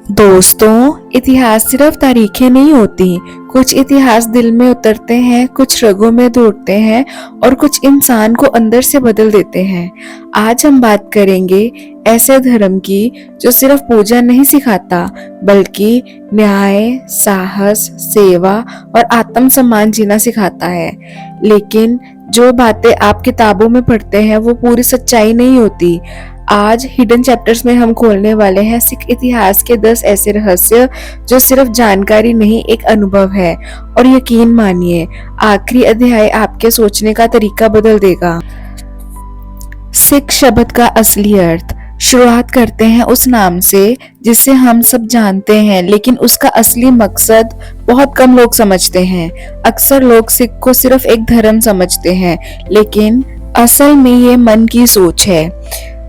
दोस्तों, इतिहास सिर्फ तारीखें नहीं होती। कुछ इतिहास दिल में उतरते हैं, कुछ रगों में दौड़ते हैं और कुछ इंसान को अंदर से बदल देते हैं। आज हम बात करेंगे ऐसे धर्म की जो सिर्फ पूजा नहीं सिखाता, बल्कि न्याय, साहस, सेवा और आत्मसम्मान जीना सिखाता है। लेकिन जो बातें आप किताबों में पढ़ते हैं वो पूरी सच्चाई नहीं होती। आज हिडन चैप्टर्स में हम खोलने वाले हैं सिख इतिहास के 10 ऐसे रहस्य जो सिर्फ जानकारी नहीं, एक अनुभव है। और यकीन मानिए, आखिरी अध्याय आपके सोचने का तरीका बदल देगा। सिख शब्द का असली अर्थ। शुरुआत करते हैं उस नाम से जिसे हम सब जानते हैं, लेकिन उसका असली मकसद बहुत कम लोग समझते हैं। अक्सर लोग सिख को सिर्फ एक धर्म समझते हैं, लेकिन असल में ये मन की सोच है।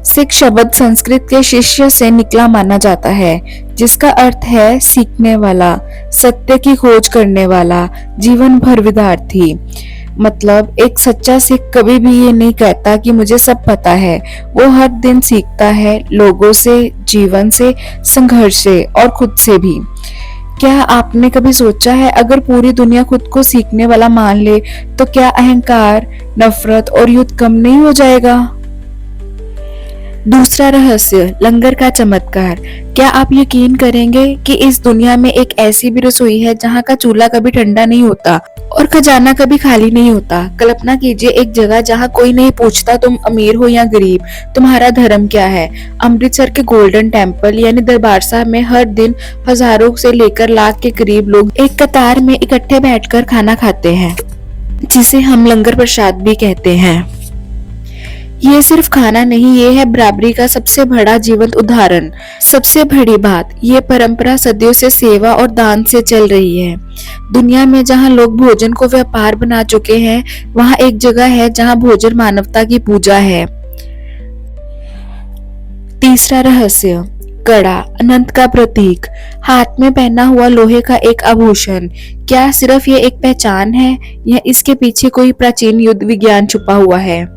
सिख शब्द संस्कृत के शिष्य से निकला माना जाता है, जिसका अर्थ है सीखने वाला, सत्य की खोज करने वाला, जीवन भर विद्यार्थी। मतलब एक सच्चा सिख कभी भी ये नहीं कहता कि मुझे सब पता है। वो हर दिन सीखता है, लोगों से, जीवन से, संघर्ष से और खुद से भी। क्या आपने कभी सोचा है, अगर पूरी दुनिया खुद को सीखने वाला मान ले तो क्या अहंकार, नफरत और युद्ध कम नहीं हो जाएगा? दूसरा रहस्य, लंगर का चमत्कार। क्या आप यकीन करेंगे कि इस दुनिया में एक ऐसी भी रसोई है जहाँ का चूल्हा कभी ठंडा नहीं होता और खजाना कभी खाली नहीं होता? कल्पना कीजिए एक जगह जहाँ कोई नहीं पूछता तुम अमीर हो या गरीब, तुम्हारा धर्म क्या है। अमृतसर के गोल्डन टेम्पल यानी दरबार साहब में हर दिन हजारों से लेकर लाख के करीब लोग एक कतार में इकट्ठे बैठकर खाना खाते हैं, जिसे हम लंगर प्रसाद भी कहते हैं। ये सिर्फ खाना नहीं, ये है बराबरी का सबसे बड़ा जीवंत उदाहरण। सबसे बड़ी बात, ये परंपरा सदियों से सेवा और दान से चल रही है। दुनिया में जहाँ लोग भोजन को व्यापार बना चुके हैं, वहाँ एक जगह है जहाँ भोजन मानवता की पूजा है। तीसरा रहस्य, कड़ा, अनंत का प्रतीक। हाथ में पहना हुआ लोहे का एक आभूषण। क्या सिर्फ ये एक पहचान है या इसके पीछे कोई प्राचीन युद्ध विज्ञान छुपा हुआ है?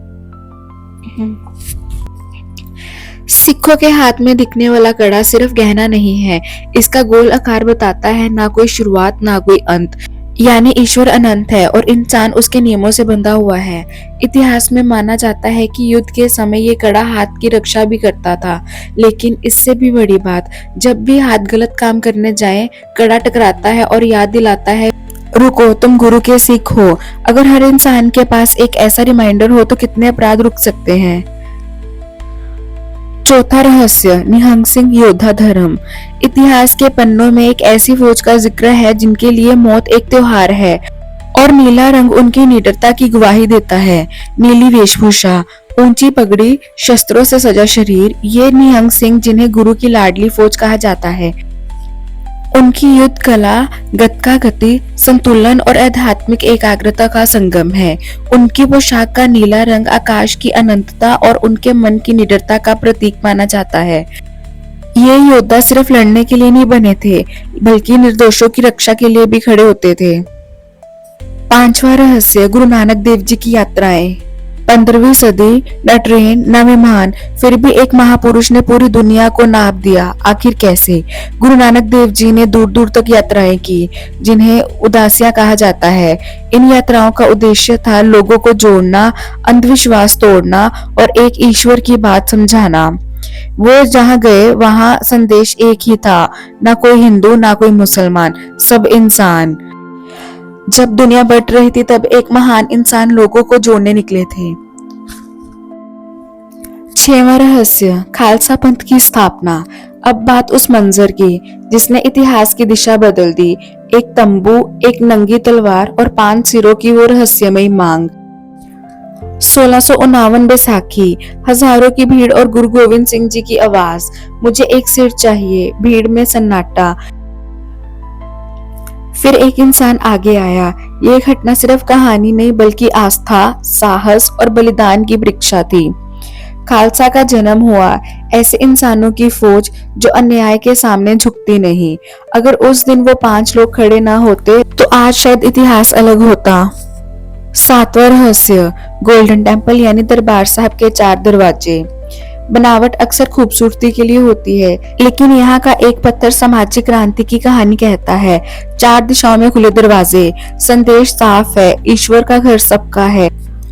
सिखों के हाथ में दिखने वाला कड़ा सिर्फ गहना नहीं है, इसका गोल आकार बताता है ना कोई शुरुआत ना कोई अंत। यानी ईश्वर अनंत है और इंसान उसके नियमों से बंधा हुआ है। इतिहास में माना जाता है कि युद्ध के समय ये कड़ा हाथ की रक्षा भी करता था। लेकिन इससे भी बड़ी बात, जब भी हाथ गलत काम करने जाए, कड़ा टकराता है और याद दिलाता है, रुको, तुम गुरु के सिख हो। अगर हर इंसान के पास एक ऐसा रिमाइंडर हो तो कितने अपराध रुक सकते हैं। चौथा रहस्य, निहंग सिंह योद्धा धर्म। इतिहास के पन्नों में एक ऐसी फौज का जिक्र है जिनके लिए मौत एक त्योहार है और नीला रंग उनकी निडरता की गवाही देता है। नीली वेशभूषा, ऊंची पगड़ी, शस्त्रों से सजा शरीर, ये निहंग सिंह जिन्हें गुरु की लाडली फौज कहा जाता है। उनकी युद्ध कला गति गति, संतुलन और आध्यात्मिक एकाग्रता का संगम है। उनकी पोशाक का नीला रंग आकाश की अनंतता और उनके मन की निडरता का प्रतीक माना जाता है। ये योद्धा सिर्फ लड़ने के लिए नहीं बने थे, बल्कि निर्दोषों की रक्षा के लिए भी खड़े होते थे। पांचवा रहस्य, गुरु नानक देव जी की यात्राएं। 15वीं सदी, न ट्रेन न विमान, फिर भी एक महापुरुष ने पूरी दुनिया को नाप दिया। आखिर कैसे? गुरु नानक देव जी ने दूर दूर तक यात्राएं की, जिन्हें उदासियां कहा जाता है। इन यात्राओं का उद्देश्य था लोगों को जोड़ना, अंधविश्वास तोड़ना और एक ईश्वर की बात समझाना। वो जहाँ गए वहाँ संदेश एक ही था, ना कोई हिंदू ना कोई मुसलमान, सब इंसान। जब दुनिया बढ़ रही थी तब एक महान इंसान लोगों को जोड़ने निकले थे। छठवां रहस्य, खालसा पंथ की स्थापना। अब बात उस मंजर की जिसने इतिहास की दिशा बदल दी। एक तंबू, एक नंगी तलवार और 5 सिरों की वो रहस्यमयी मांग। 1649 बैसाखी, हजारों की भीड़ और गुरु गोविंद सिंह जी की आवाज, मुझे एक सिर चाहिए। भीड़ में सन्नाटा। फिर एक इंसान आगे आया। ये घटना सिर्फ कहानी नहीं बल्कि आस्था, साहस और बलिदान की परीक्षा थी। खालसा का जन्म हुआ, ऐसे इंसानों की फौज जो अन्याय के सामने झुकती नहीं। अगर उस दिन वो 5 लोग खड़े ना होते तो आज शायद इतिहास अलग होता। 7वां रहस्य, गोल्डन टेम्पल यानी दरबार साहब के 4 दरवाजे। बनावट अक्सर खूबसूरती के लिए होती है, लेकिन यहाँ का एक पत्थर सामाजिक क्रांति की कहानी कहता है। 4 दिशाओं में खुले दरवाजे, संदेश साफ है, ईश्वर का घर सबका है।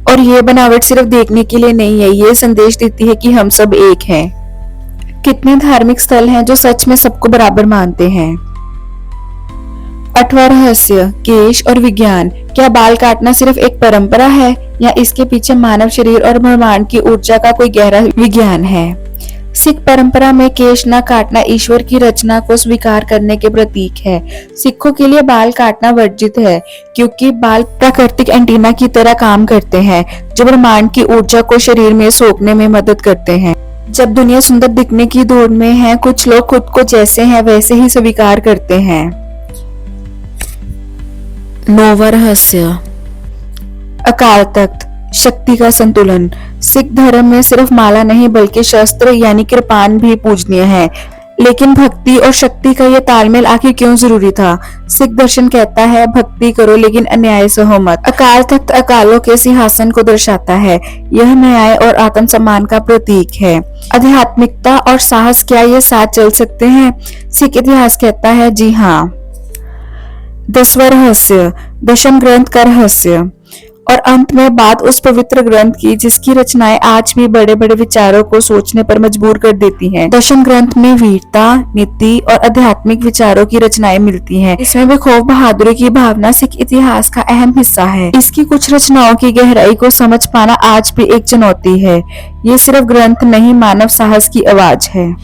और ये बनावट सिर्फ देखने के लिए नहीं है, ये संदेश देती है कि हम सब एक हैं। कितने धार्मिक स्थल हैं जो सच में सबको बराबर मानते हैं। 8वां रहस्य, केश और विज्ञान। क्या बाल काटना सिर्फ एक परंपरा है या इसके पीछे मानव शरीर और ब्रह्मांड की ऊर्जा का कोई गहरा विज्ञान है? सिख परंपरा में केश न काटना ईश्वर की रचना को स्वीकार करने के प्रतीक है। सिखों के लिए बाल काटना वर्जित है, क्योंकि बाल प्राकृतिक एंटीना की तरह काम करते हैं जो ब्रह्मांड की ऊर्जा को शरीर में सोखने में मदद करते हैं। जब दुनिया सुंदर दिखने की दौड़ में है, कुछ लोग खुद को जैसे हैं वैसे ही स्वीकार करते हैं। 9वां रहस्य, अकाल तख्त, शक्ति का संतुलन। सिख धर्म में सिर्फ माला नहीं बल्कि शस्त्र यानी कृपान भी पूजनीय है, लेकिन भक्ति और शक्ति का ये तालमेल आखिर क्यों जरूरी था? सिख दर्शन कहता है भक्ति करो लेकिन अन्याय सहो मत। अकाल तख्त अकालों के सिंहासन को दर्शाता है। यह न्याय और आत्मसम्मान का प्रतीक है। आध्यात्मिकता और साहस, क्या ये साथ चल सकते हैं? सिख इतिहास कहता है जी हाँ। 10वां रहस्य, दशम ग्रंथ का रहस्य। और अंत में बात उस पवित्र ग्रंथ की जिसकी रचनाएं आज भी बड़े बड़े विचारों को सोचने पर मजबूर कर देती हैं। दशम ग्रंथ में वीरता, नीति और आध्यात्मिक विचारों की रचनाएं मिलती हैं। इसमें भी खौफ बहादुरी की भावना सिख इतिहास का अहम हिस्सा है। इसकी कुछ रचनाओं की गहराई को समझ पाना आज भी एक चुनौती है। ये सिर्फ ग्रंथ नहीं, मानव साहस की आवाज है।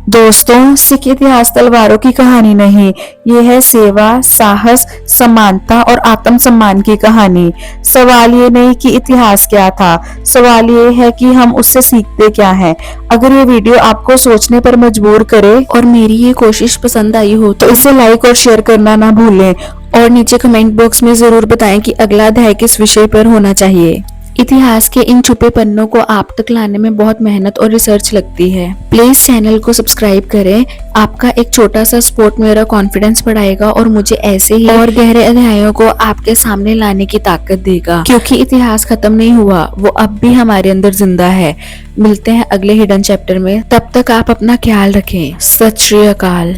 दोस्तों, सिख इतिहास तलवारों की कहानी नहीं, ये है सेवा, साहस, समानता और आत्मसम्मान की कहानी। सवाल ये नहीं कि इतिहास क्या था, सवाल ये है कि हम उससे सीखते क्या हैं। अगर ये वीडियो आपको सोचने पर मजबूर करे और मेरी ये कोशिश पसंद आई हो तो इसे लाइक और शेयर करना ना भूलें, और नीचे कमेंट बॉक्स में जरूर बताएं कि अगला अध्याय किस विषय पर होना चाहिए। इतिहास के इन छुपे पन्नों को आप तक लाने में बहुत मेहनत और रिसर्च लगती है। प्लीज चैनल को सब्सक्राइब करें। आपका एक छोटा सा सपोर्ट मेरा कॉन्फिडेंस बढ़ाएगा और मुझे ऐसे ही और गहरे अध्यायों को आपके सामने लाने की ताकत देगा, क्योंकि इतिहास खत्म नहीं हुआ, वो अब भी हमारे अंदर जिंदा है। मिलते हैं अगले हिडन चैप्टर में, तब तक आप अपना ख्याल रखें। सत श्री अकाल।